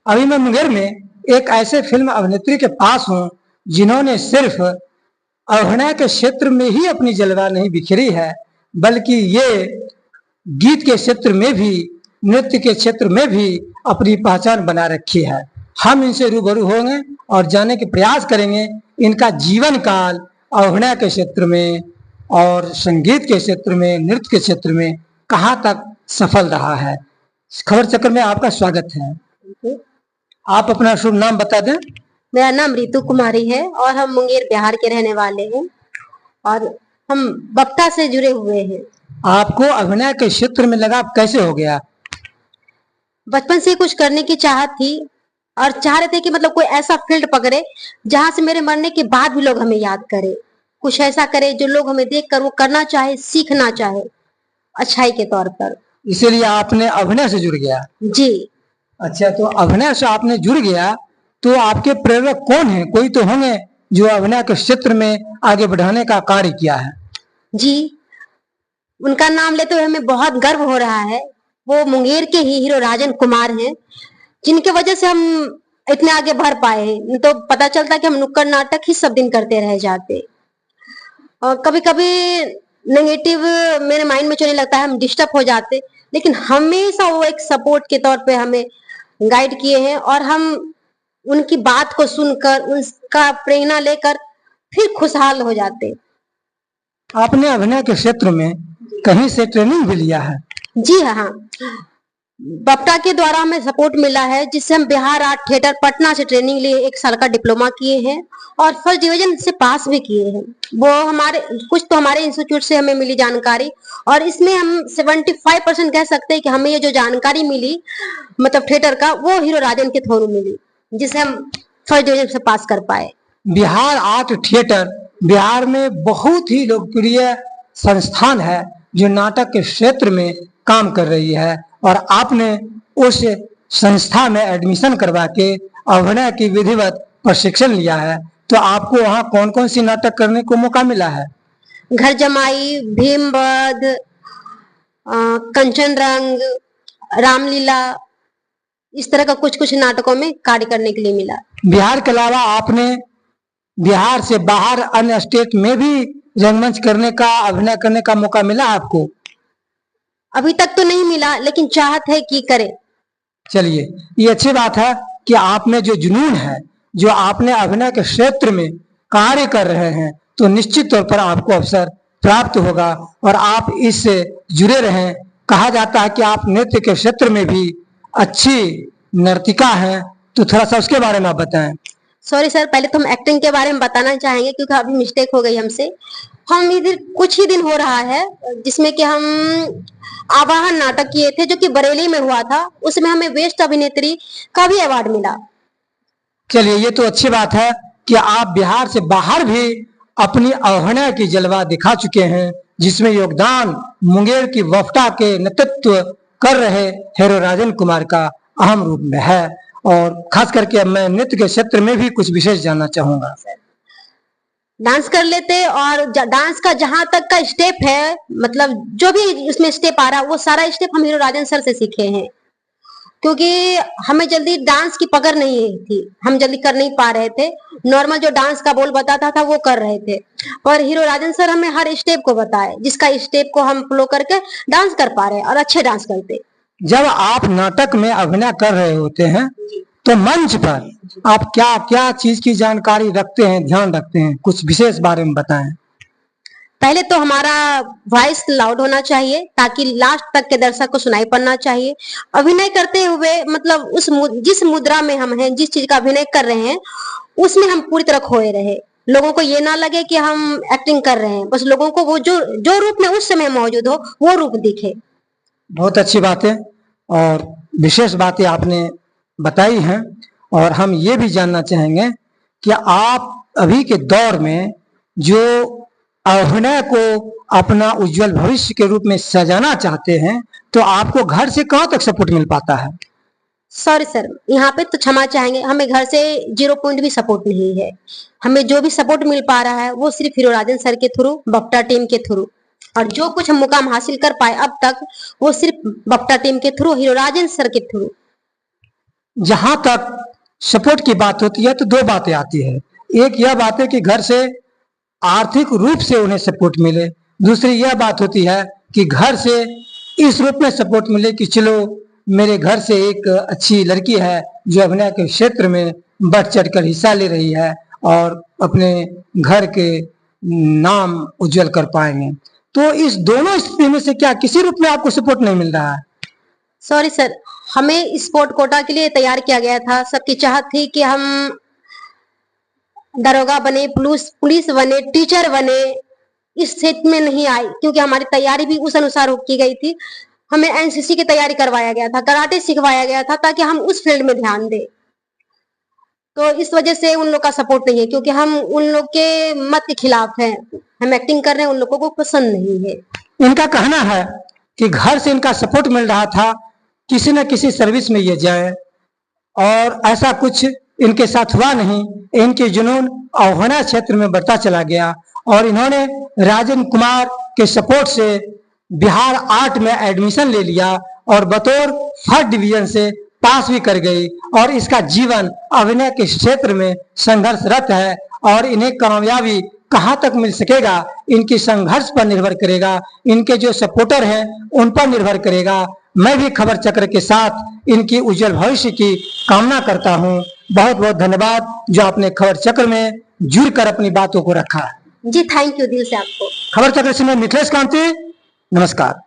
अभी मैं मुंगेर में एक ऐसे फिल्म अभिनेत्री के पास हूँ जिन्होंने सिर्फ अभिनय के क्षेत्र में ही अपनी जलवा नहीं बिखरी है, बल्कि ये गीत के क्षेत्र में भी, नृत्य के क्षेत्र में भी अपनी पहचान बना रखी है। हम इनसे रूबरू होंगे और जानने के प्रयास करेंगे इनका जीवन काल अभिनय के क्षेत्र में और संगीत के क्षेत्र में, नृत्य के क्षेत्र में कहाँ तक सफल रहा है। खबर चक्र में आपका स्वागत है। आप अपना शुभ नाम बता दें। मेरा नाम रितु कुमारी है और हम मुंगेर बिहार के रहने वाले हैं और हम बप्ता से जुड़े हुए हैं। आपको अभिनय के क्षेत्र में लगाव कैसे हो गया? बचपन से कुछ करने की चाहत थी और चाह रहे थे कि मतलब कोई ऐसा फील्ड पकड़े जहां से मेरे मरने के बाद भी लोग हमें याद करे, कुछ ऐसा करे जो लोग हमें देखकर वो करना चाहे, सीखना चाहे अच्छाई के तौर पर। इसीलिए आपने अभिनय से जुड़ गया? जी। अच्छा, तो अभिनय से आपने जुड़ गया तो आपके प्रेरक कौन है? कोई तो होंगे जो अभिनय के क्षेत्र में आगे बढ़ाने का कार्य किया है। जी, उनका नाम लेते हुए हमें बहुत गर्व हो रहा है। वो मुंगेर के ही हीरो राजन कुमार हैं, जिनके वजह से हम इतने आगे बढ़ पाए हैं। तो पता चलता कि हम नुक्कड़ नाटक ही सब दिन करते रह जाते और कभी कभी नेगेटिव मेरे माइंड में चलने लगता है, हम डिस्टर्ब हो जाते, लेकिन हमेशा वो एक सपोर्ट के तौर पे हमें गाइड किए हैं और हम उनकी बात को सुनकर, उसका प्रेरणा लेकर फिर खुशहाल हो जाते। आपने अभिनय के क्षेत्र में कहीं से ट्रेनिंग भी लिया है? जी हाँ, बप्टा के द्वारा हमें सपोर्ट मिला है, जिससे हम बिहार आर्ट थिएटर पटना से ट्रेनिंग लिए, 1 साल का डिप्लोमा किए हैं और फर्स्ट डिवीजन से पास भी किए हैं। वो हमारे कुछ तो हमारे इंस्टीट्यूट से हमें मिली जानकारी और इसमें हम 75% कह सकते हैं कि हमें ये जो जानकारी मिली मतलब थिएटर का, वो हीरो राजन के थ्रू मिली, जिसे हम फर्स्ट डिवीजन से पास कर पाए। बिहार आर्ट थिएटर बिहार में बहुत ही लोकप्रिय संस्थान है जो नाटक के क्षेत्र में काम कर रही है और आपने उस संस्था में एडमिशन करवा के अभिनय की विधिवत प्रशिक्षण लिया है। तो आपको वहाँ कौन कौन सी नाटक करने को मौका मिला है? घर जमाई, भीमवध, कंचन रंग, रामलीला, इस तरह का कुछ कुछ नाटकों में कार्य करने के लिए मिला। बिहार के अलावा आपने बिहार से बाहर अन्य स्टेट में भी रंगमंच करने का, अभिनय करने का मौका मिला आपको? अभी तक तो नहीं मिला, लेकिन चाहत है कि करें। चलिए, ये अच्छी बात है कि आप में जो जुनून है, जो आपने अभिनय के क्षेत्र में कार्य कर रहे हैं, तो निश्चित तौर पर आपको अवसर प्राप्त होगा और आप इससे जुड़े रहें। कहा जाता है कि आप नृत्य के क्षेत्र में भी अच्छी नर्तिका हैं, तो थोड़ा सा उसके बारे में आप बताएं। सॉरी सर, पहले तो हम एक्टिंग के बारे में बताना चाहेंगे क्योंकि अभी मिस्टेक हो गई हमसे। हम इधर कुछ ही दिन हो रहा है जिसमें कि हम आवाहन नाटक किए थे जो कि बरेली में हुआ था, उसमें हमें बेस्ट अभिनेत्री का भी अवार्ड मिला। चलिए, ये तो अच्छी बात है कि आप बिहार से बाहर भी अपनी अभिनय की जलवा दिखा चुके हैं, जिसमें योगदान मुंगेर की वफ्टा के नेतृत्व कर रहे हीरो राजन कुमार का अहम रूप में है। और खास करके अब मैं नृत्य के क्षेत्र में भी कुछ विशेष जानना चाहूंगा। डांस कर लेते और डांस का जहां तक का स्टेप है, मतलब जो भी उसमें स्टेप आ रहा है, वो सारा स्टेप हम हीरो राजन सर से सीखे हैं, क्योंकि हमें जल्दी डांस की पकड़ नहीं थी, हम जल्दी कर नहीं पा रहे थे। नॉर्मल जो डांस का बोल बताता था वो कर रहे थे, पर हीरो राजन सर हमें हर स्टेप को बताए, जिसका स्टेप को हम फ्लो करके डांस कर पा रहे और अच्छे डांस करते। जब आप नाटक में अभिनय कर रहे होते हैं तो मंच पर आप क्या क्या चीज की जानकारी रखते हैं, ध्यान रखते हैं? कुछ विशेष बारे में बताएं। पहले तो हमारा वॉइस लाउड होना चाहिए ताकि लास्ट तक के दर्शक को सुनाई पड़ना चाहिए। अभिनय करते हुए मतलब जिस मुद्रा में हम हैं, जिस चीज का अभिनय कर रहे हैं, उसमें हम पूरी तरह खोए रहे। लोगों को ये ना लगे कि हम एक्टिंग कर रहे हैं, बस लोगों को वो जो रूप में उस समय मौजूद हो वो रूप दिखे। बहुत अच्छी बात है और विशेष बातें आपने बताई हैं। और हम ये भी जानना चाहेंगे कि आप अभी के दौर में जो अभिनय को अपना उज्जवल भविष्य के रूप में सजाना चाहते हैं, तो आपको घर से कहाँ तक सपोर्ट मिल पाता है? सॉरी सर, यहाँ पे तो क्षमा चाहेंगे, हमें घर से 0 पॉइंट भी सपोर्ट नहीं है। हमें जो भी सपोर्ट मिल पा रहा है वो सिर्फ हीरो राजन सर के थ्रू, बप्टा टीम के थ्रू, और जो कुछ हम मुकाम हासिल कर पाए अब तक वो सिर्फ बप्टा टीम के थ्रू, हीरो राजन सर के थ्रू। जहां तक सपोर्ट की बात होती है तो दो बातें आती है। एक यह बात है कि घर से आर्थिक रूप से उन्हें सपोर्ट मिले, दूसरी यह बात होती है कि घर से इस रूप में सपोर्ट मिले कि चलो मेरे घर से एक अच्छी लड़की है जो अभिनय के क्षेत्र में बढ़ चढ़कर हिस्सा ले रही है और अपने घर के नाम उज्जवल कर पाएंगे। तो इस दोनों स्थिति में से क्या किसी रूप में आपको सपोर्ट नहीं मिल रहा है? सॉरी सर, हमें स्पोर्ट कोटा के लिए तैयार किया गया था। सबकी चाहत थी कि हम दरोगा बने, पुलिस बने, टीचर बने। इस क्षेत्र में नहीं आए क्योंकि हमारी तैयारी भी उस अनुसार की गई थी। हमें एनसीसी की तैयारी करवाया गया था, कराटे सिखवाया गया था ताकि हम उस फील्ड में ध्यान दें। तो इस वजह से उन लोग का सपोर्ट नहीं है क्योंकि हम उन लोग के मत के खिलाफ हैं। हम एक्टिंग कर रहे हैं, उन लोगों को पसंद नहीं है। इनका कहना है कि घर से इनका सपोर्ट मिल रहा था, किसी न किसी सर्विस में ये जाए, और ऐसा कुछ इनके साथ हुआ नहीं। इनके जुनून अवहना क्षेत्र में बढ़ता चला गया और इन्होंने राजन कुमार के सपोर्ट से बिहार आर्ट में एडमिशन ले लिया और बतौर फर्स्ट डिवीजन से पास भी कर गई और इसका जीवन अभिनय के क्षेत्र में संघर्षरत है और इन्हें कामयाबी कहां तक मिल सकेगा इनकी संघर्ष पर निर्भर करेगा, इनके जो सपोर्टर हैं उन पर निर्भर करेगा। मैं भी खबर चक्र के साथ इनकी उज्जवल भविष्य की कामना करता हूं। बहुत बहुत धन्यवाद जो आपने खबर चक्र में जुड़कर अपनी बातों को रखा। जी थैंक यू दिल से आपको। खबर चक्र से मैं मिथिलेश कांति, नमस्कार।